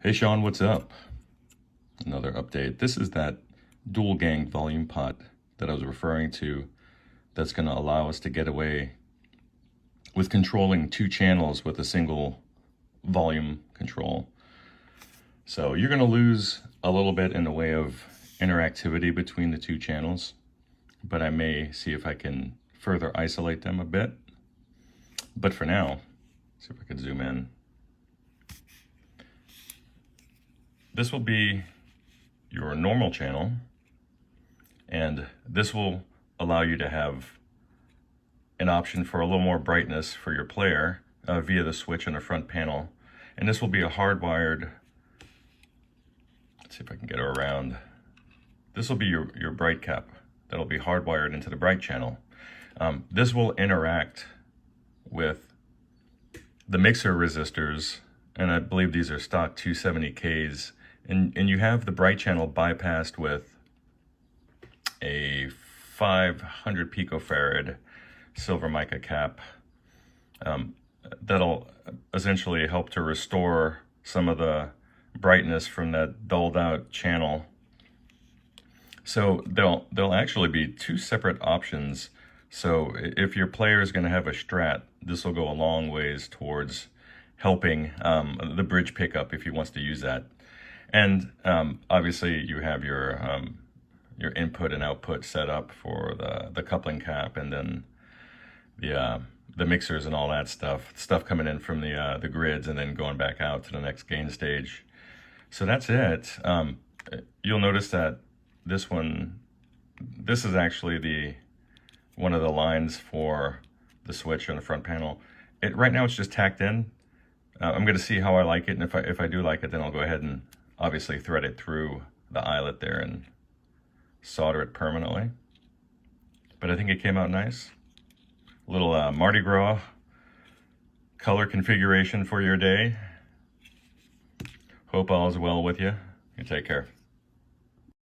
Hey Sean, what's up? Another update. This is that dual gang volume pot that I was referring to that's going to allow us to get away with controlling two channels with a single volume control. So you're going to lose a little bit in the way of interactivity between the two channels, but I may see if I can further isolate them a bit. But for now, see if I can zoom in. This will be your normal channel, and this will allow you to have an option for a little more brightness for your player via the switch on the front panel. And this will be a hardwired, let's see if I can get her around. This will be your bright cap that'll be hardwired into the bright channel. This will interact with the mixer resistors, and I believe these are stock 270Ks. And you have the bright channel bypassed with a 500 picofarad silver mica cap. That'll essentially help to restore some of the brightness from that dulled out channel. So there'll actually be two separate options. So if your player is going to have a strat, this will go a long ways towards helping the bridge pickup if he wants to use that. And obviously you have your input and output set up for the coupling cap, and then the mixers and all that stuff coming in from the grids and then going back out to the next gain stage. So that's it. You'll notice that this is actually one of the lines for the switch on the front panel. Right now it's just tacked in. I'm going to see how I like it, and if I do like it, then I'll go ahead and obviously thread it through the eyelet there and solder it permanently. But I think it came out nice. A little Mardi Gras color configuration for your day. Hope all is well with you. You take care.